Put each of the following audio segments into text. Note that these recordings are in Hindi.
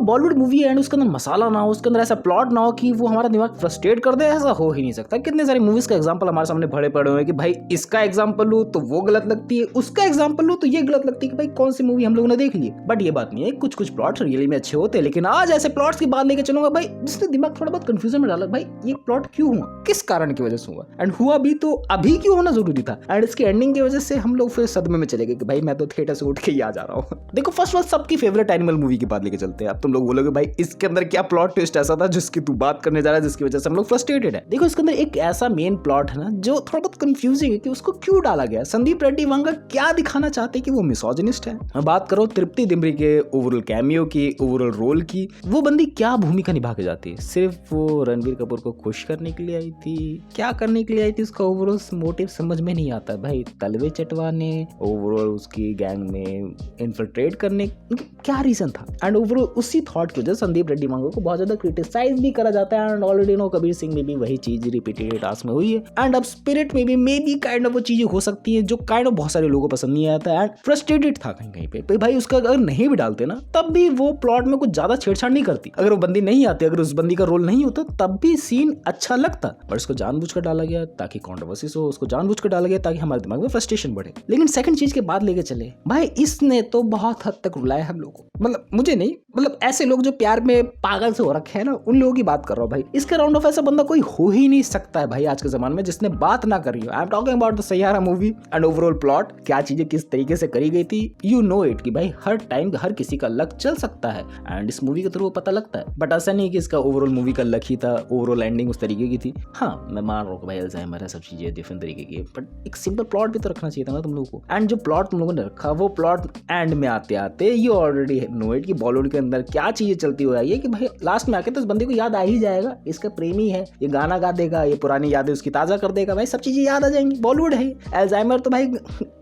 बॉलीवुड मूवी है एंड उसके अंदर मसाला ना हो, उसके अंदर ऐसा प्लॉट ना हो कि वो हमारा दिमाग फ्रस्ट्रेट कर दे, ऐसा हो ही नहीं सकता। कितने सारी मूवीज का एग्जांपल हमारे सामने भरे पड़े हुए हैं कि भाई इसका एग्जांपल लो तो वो गलत लगती है, उसका एग्जांपल लो तो ये गलत लगती है कि भाई कौन सी मूवी हम लोगों ने देख ली। बट ये बात नहीं है, कुछ कुछ प्लॉट्स रियली में अच्छे होते हैं, लेकिन आज ऐसे प्लॉट्स की बात लेके चलूंगा भाई जिसने दिमाग थोड़ा बहुत कंफ्यूजन में डाला, भाई ये प्लॉट क्यों हुआ, किस कारण की वजह से हुआ, एंड हुआ भी तो अभी क्यों होना जरूरी था, एंड इसकी एंडिंग की वजह से हम लोग फिर सदमे में चले गए कि भाई मैं तो थिएटर से उठ के ही आ जा रहा हूँ। देखो फर्स्ट बात सबकी फेवरेट एनिमल मूवी की बात लेके चलते हैं। अब तुम लोग बोलोगे भाई इसके अंदर क्या प्लॉट ट्विस्ट ऐसा था जिसकी तू बात करने जा रहा है जिसकी वजह से हम लोग फ्रस्ट्रेटेड है। देखो इसके अंदर एक ऐसा मेन प्लॉट है ना जो थोड़ा बहुत कंफ्यूजिंग है कि उसको क्यों डाला गया। संदीप रेड्डी वांगा क्या दिखाना चाहते हैं कि वो मिसोजिनिस्ट है। मैं बात करो तृप्ति डिमरी के ओवरऑल कैमियो की, ओवरऑल रोल की, वो बंदी क्या भूमिका निभा के जाती है। सिर्फ वो रणबीर कपूर को खुश करने के लिए आई थी, क्या करने के लिए आई थी उसका ओवरऑल मोटिव समझ में नहीं आता भाई। तलवे चटवाने, ओवरऑल उसकी गैंग में इन्फिल्ट्रेट करने, क्या रीजन था। एंड ओवरऑल उसी थॉट की वजह से संदीप रेड्डी वांगा को बहुत ज्यादा क्रिटिसाइज भी करा जाता है। And already know Kabir Singh में भी वही चीज रिपीटेड टास्क में हुई है। एंड अब स्पिरिट में भी मे बी काइंड ऑफ वो चीजें हो सकती है जो काइंड ऑफ बहुत सारे लोगों को पसंद नहीं आता। एंड फ्रस्ट्रेटेड था कहीं कहीं पे भाई उसका अगर नहीं भी डालते ना तब भी वो प्लॉट में कुछ ज्यादा छेड़छाड़ नहीं करती। अगर वो बंदी नहीं आती, अगर उस बंदी का रोल नहीं होता तब भी सीन अच्छा लगता। पर उसको जानबूझ कर डाला गया ताकि कॉन्ट्रोवर्सीज हो, उसको जानबूझ कर डाला गया ताकि हमारे दिमाग में फ्रस्ट्रेशन बढ़े। लेकिन सेकंड चीज के बाद लेके चले भाई इसने तो बहुत हद तक रुलाया हम लोगों को। मतलब मुझे नहीं, मतलब ऐसे लोग जो प्यार में पागल से हो रखे हैं ना उन लोगों की बात कर रहा हूँ भाई। इसके राउंड ऑफ ऐसा बंदा कोई हो ही नहीं सकता है भाई आज के जमाने में जिसने बात ना करी हो। I am talking about the Saiyaara movie and overall plot, क्या चीजें किस तरीके से करी गई थी। यू नो इट कि भाई हर टाइम हर किसी का लक चल सकता है एंड इस मूवी के थ्रू पता लगता है। बट ऐसा नहीं कि इसका ओवरऑल मूवी का लक ही था, ओवरऑल एंडिंग उस तरीके की थी। हाँ मैं मान रहा हूँ भाई अल्जाइमर है, सब चीजें डिफरेंट तरीके की, बट एक सिंपल प्लॉट भी तो रखना चाहिए था ना तुम लोगों को। एंड जो प्लॉट तुम लोगों ने रखा वो प्लॉट एंड में आते आते यू ऑलरेडी नो इट कि बॉलीवुड के अंदर क्या चीजें चलती हो रही है कि भाई लास्ट में आके तो इस बंदे को याद आ ही जाएगा, इसका प्रेमी है, ये गाना गा देगा, ये पुरानी यादें उसकी ताजा कर देगा, भाई सब चीजें याद आ जाएंगी। बॉलीवुड है, अल्जाइमर तो भाई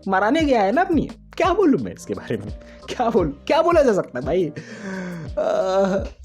मराने गया है ना अपनी। क्या बोलूं मैं इसके बारे में, क्या बोला जा सकता है भाई।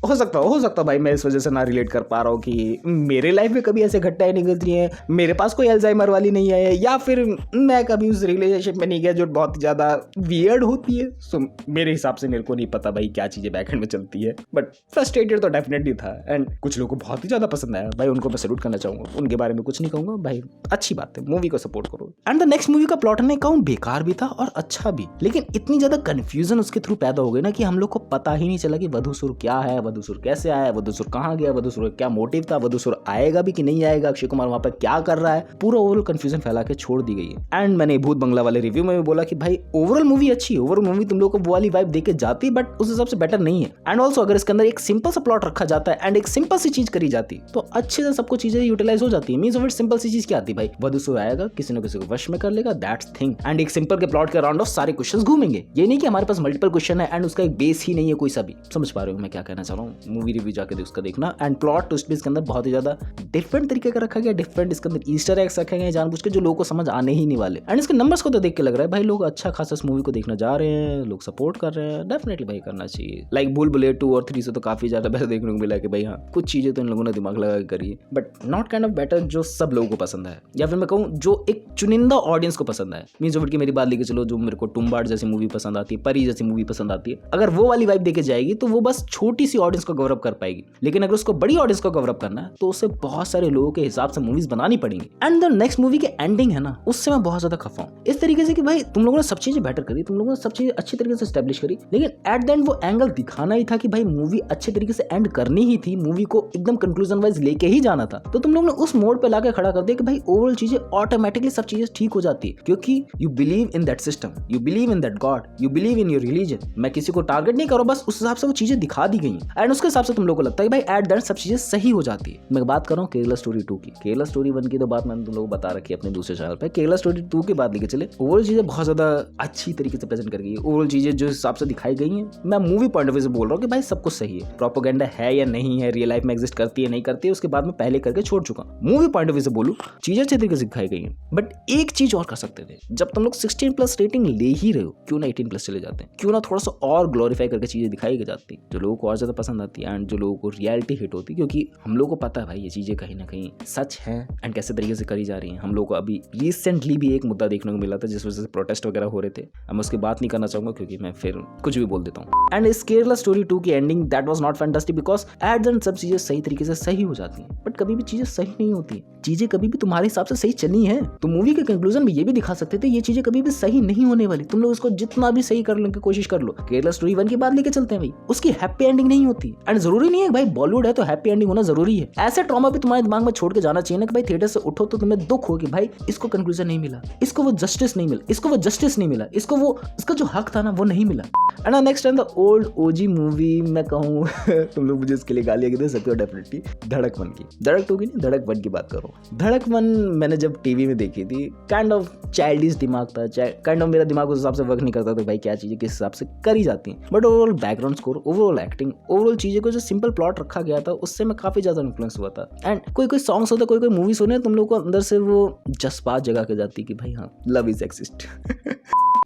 हो सकता भाई मैं इस वजह से ना रिलेट कर पा रहा हूँ कि मेरे लाइफ में कभी ऐसे घटनाएं नहीं गुजरी हैं, मेरे पास कोई अल्जाइमर वाली नहीं है, या फिर मैं कभी उस रिलेशनशिप में नहीं गया जो बहुत ज़्यादा वियर्ड होती है। सो मेरे हिसाब से मेरे को नहीं पता भाई क्या चीज़ें बैकएंड में चलती है, बट फ्रस्ट्रेटेड तो डेफिनेटली था। एंड कुछ लोगों को बहुत ही ज़्यादा पसंद आया भाई, उनको मैं सैल्यूट करना चाहूँगा, उनके बारे में कुछ नहीं कहूँगा भाई, अच्छी बात है, मूवी को सपोर्ट करो। एंड द नेक्स्ट मूवी का प्लॉट ने कहूँ बेकार भी था और अच्छा भी, लेकिन इतनी ज़्यादा कन्फ्यूजन उसके थ्रू पैदा हो गई ना कि हम लोग को पता ही नहीं चला कि वधूसुर क्या है, वधूसुर कैसे आया, वधूसुर कहाँ गया, वधूसुर का क्या मोटिव था, वधूसुर आएगा भी कि नहीं आएगा, अक्षय कुमार वहां पर क्या कर रहा है, पूरा ओवरऑल कंफ्यूजन फैला के छोड़ दी गई है। एंड मैंने भूत बंगला वाले रिव्यू में भी बोला कि भाई ओवरऑल मूवी अच्छी है, ओवरऑल मूवी तुम लोग को वो वाली वाइब देके जाती, बट उस हिसाब से बेटर नहीं है। एंड ऑल्सो अगर इसके अंदर एक सिंपल सा प्लॉट रखा जाता है एंड एक सिंपल सी चीज करी जाती तो अच्छे से सबको चीजें यूटिलाइज हो जाती है। मींस ऑफ इट सिंपल सी चीज क्या आती है भाई, वधूसुर आएगा, किसी न किसी को वश में कर लेगा, दैट्स थिंग। एंड एक सिंपल के प्लॉट के अराउंड ऑफ सारे क्वेश्चंस घूमेंगे। ये नहीं कि हमारे पास मल्टीपल क्वेश्चन है एंड उसका एक बेस ही नहीं है कोई सा भी। समझ पा रहे हो मैं क्या कहना चाह रहा हूँ, मूवी रिव्यू जाके उसका देखना। एंड प्लॉट ट्विस्ट भी इसके अंदर बहुत ही ज्यादा डिफरेंट तरीके का रखा गया, डिफरेंट इसके अंदर ईस्टर एग्स रखे गए जानबूझ के जो लोगों को समझ आने ही नहीं वाले। एंड इसके नंबर्स को तो देख के लग रहा है भाई लोग अच्छा खासा इस मूवी को देखने जा रहे हैं, लोग सपोर्ट कर रहे हैं, डेफिनेटली भाई करना चाहिए। लाइक भूल भुलैया 2 और 3 से तो काफी ज्यादा बेहतर देखने को मिला कि भाई हाँ कुछ चीजें तो इन लोगों ने दिमाग लगा के करी है, but not kind of better जो सब लोगों को पसंद है, या फिर मैं कहूँ जो एक चुनिंदा ऑडियंस को पसंद है। मींस ऑफ इट की मेरी बात लेके चलो, जो मेरे को टुम्बाड़ जैसी मूवी पसंद आती है, परी जैसी मूवी पसंद आती है, अगर वो वाली वाइब देके जाएगी तो वो बस छोटी सी ऑडियंस को कवर अप कर पाएगी। लेकिन अगर उसको बड़ी ऑडियंस को कवर अप करना है तो उसे बहुत सारे लोगों के हिसाब से मूवीज बनानी पड़ेंगी। एंड द नेक्स्ट मूवी के एंडिंग है ना, उससे मैं बहुत ज्यादा खफा हूं इस तरीके से कि भाई तुम लोगों ने सब चीजें बेटर करी, तुम लोगों ने सब चीजें अच्छी तरीके से एस्टेब्लिश करी, लेकिन एट द एंड वो एंगल दिखाना ही था कि भाई मूवी अच्छे तरीके से एंड करनी ही थी, मूवी को एकदम कंक्लूजन वाइज लेके ही जाना था। तो तुम लोगों ने उस मोड पे लाके खड़ा कर दिया कि भाई ओवरऑल चीजें ऑटोमेटिकली सब चीजें ठीक हो जाती है, क्योंकि you believe in that system, you believe in that God, you believe in your religion. मैं किसी को टारगेट नहीं करो, बस उस हिसाब से वो चीजें दिखा दी गई एंड उसके हिसाब से तुम लोगों को लगता है भाई एट द एंड सब चीजें सही हो जाती है। मैं बात कर रहा हूँ केरला स्टोरी 2 की। केरला स्टोरी 1 की तो बात मैंने तुम लोगों को बता रखी है अपने दूसरे चैनल पे। केरला स्टोरी 2 की बात लेके चले, ओवरऑल चीजें बहुत ज्यादा अच्छी तरीके से प्रेजेंट कर गई है। ओवरऑल चीजें जो हिसाब से दिखाई गई हैं, मैं मूवी पॉइंट ऑफ व्यू से बोल रहा हूँ कि भाई सब कुछ सही है। प्रोपेगेंडा है या नहीं है, रियल लाइफ में एग्जिस्ट करती है नहीं करती है, उसके बाद में पहले करके छोड़ चुका। मूवी पॉइंट ऑफ व्यू से बोलूँ चीजें अच्छे तरीके से दिखाई गई हैं, बट एक चीज और कर सकते थे। जब तुम लोग 16+ रेटिंग ले ही रहे हो, क्यों ना 18+ चले जाते हैं, क्यों ना थोड़ा सा और ग्लोरीफाई करके चीजें दिखाई जाती जो लोगों को और ज्यादा पसंद आती है एंड जो लोगों को रियलिटी हिट होती है, क्योंकि हम लोग को पता है भाई ये चीजें कहीं ना कहीं सच है एंड कैसे तरीके से करी जा रही हैं। हम लोग को अभी रिसेंटली भी एक मुद्दा देखने को मिला था जिस वजह से प्रोटेस्ट वगैरह हो रहे थे। मैं उसकी बात नहीं करना चाहूंगा क्योंकि मैं फिर कुछ भी बोल देता हूँ। एंड इस केरला स्टोरी 2 की ending that was not fantastic because at the end सब चीजें सही तरीके से सही हो जाती हैं, बट कभी भी चीजें सही नहीं होती। चीजें कभी भी तुम्हारे हिसाब से सही चलनी है तो मूवी के कंक्लूजन में ये भी दिखा सकते थे ये चीजें कभी भी सही नहीं होने वाली, तुम लोग इसको जितना भी सही करने की कोशिश कर लो। केरला स्टोरी 1 की बात लेके चलते हैं भाई, उसकी हैप्पी एंडिंग नहीं होती एंड जरूरी नहीं है भाई बॉलीवुड है तो हैप्पी एंडिंग होना जरूरी है। ऐसे ट्रॉमा भी तुम्हारे दिमाग में छोड़ के जाना चाहिए ना कि भाई थिएटर से उठो तो तुम्हें दुख हो कि भाई इसको कंक्लूजन नहीं मिला, इसको वो जस्टिस नहीं मिला, इसको वो जस्टिस नहीं मिला, इसको वो इसका जो हक था ना वो नहीं मिला। And next and the old OG movie मैं कहूँ तुम लोग मुझे इसके लिए गालियां दे सकते हो डेफिनेटली, धड़क 1 की, धड़क 2 की नहीं, धड़क 1 की बात करो। धड़क 1 मैंने जब टीवी में देखी थी काइंड ऑफ चाइल्डिश दिमाग था, काइंड ऑफ मेरा दिमाग उस हिसाब से वर्क नहीं करता था भाई क्या चीजें किस हिसाब से करी जाती हैं, but overall background score, overall acting, overall चीजें को जो सिंपल प्लॉट रखा गया था उससे मैं काफी ज्यादा इन्फ्लुएंस हुआ था। एंड कोई सॉन्ग्स होते, कोई मूवीज होने तुम लोग को अंदर से वो जज्बात जगा के जाती कि भाई हाँ लव इज एक्सिस्ट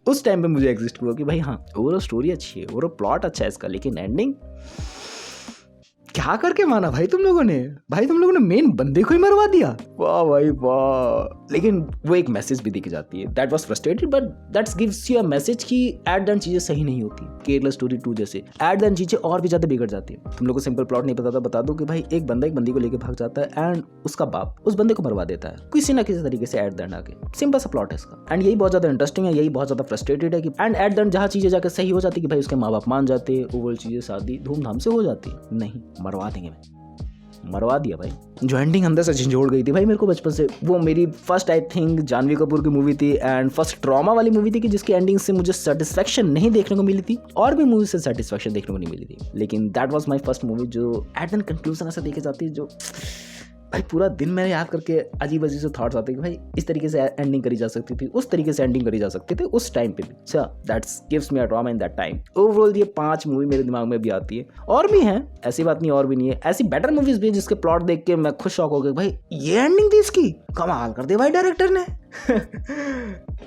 उस टाइम पे मुझे एग्जिस्ट हुआ कि भाई हाँ ओवरऑल स्टोरी अच्छी है, ओवरऑल प्लॉट अच्छा है इसका, लेकिन एंडिंग क्या करके माना भाई तुम लोगों ने, भाई तुम लोगों ने मेन बंदे को ही मरवा दिया, वाह भाई वाह। लेकिन वो एक मैसेज भी दिख जाती है, that was frustrated but that's gives you a message कि एट द एंड चीजें सही नहीं होती। केरला स्टोरी 2 जैसे एट द एंड चीजें और भी ज्यादा बिगड़ जाती है। तुम लोग को सिंपल प्लॉट नहीं पता था, बता दो कि भाई एक बंदा एक बंदी को लेकर भाग जाता है एंड उसका बाप उस बंदे को मरवा देता है किसी ना किसी तरीके से एट द एंड आके, सिंपल सा प्लॉट है इसका। एंड यही बहुत ज्यादा इंटरेस्टिंग है, यही बहुत ज्यादा फ्रस्ट्रेटेड है कि एंड एट द एंड जहाँ चीजें जाकर सही हो जाती कि भाई उसके माँ बाप मान जाते, ओवरऑल चीजें शादी धूमधाम से हो जाती, नहीं मरवा देंगे, मरवा दिया भाई। जो एंडिंग अंदर से झंझोड़ गई थी भाई मेरे को बचपन से, वो मेरी first I think Janhvi Kapoor की मूवी थी एंड फर्स्ट ट्रॉमा वाली मूवी थी कि जिसकी एंडिंग से मुझे सेटिस्फेक्शन नहीं देखने को मिली थी, और भी मूवी से सेटिस्फेक्शन देखने को नहीं मिली थी, लेकिन that was my first movie जो एट एंड कंक्लूजन ऐसा देखे जाती है जो भाई पूरा दिन मैंने याद करके अजीब अजीब से थॉट्स आते कि भाई इस तरीके से एंडिंग करी जा सकती थी, उस तरीके से एंडिंग करी जा सकती थी उस टाइम पे भी। So that's gives me a trauma in that time. Overall ये 5 मूवी मेरे दिमाग में भी आती है, और भी हैं, ऐसी बात नहीं और भी नहीं है, ऐसी बेटर मूवीज भी है जिसके प्लॉट देख के मैं खुद शॉक हो गया भाई ये एंडिंग थी इसकी, कमाल कर दे भाई डायरेक्टर ने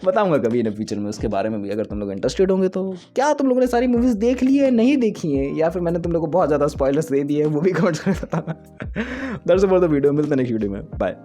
बताऊंगा कभी इन फ्यूचर में उसके बारे में भी अगर तुम लोग इंटरेस्टेड होंगे तो। क्या तुम लोगों ने सारी मूवीज देख ली है, नहीं देखी है, या फिर मैंने तुम लोगों को बहुत ज़्यादा स्पॉयलर्स दे दिए, वो भी कमेंट्स में बताना। That's all for the video, मिलते हैं नेक्स्ट वीडियो में, बाय।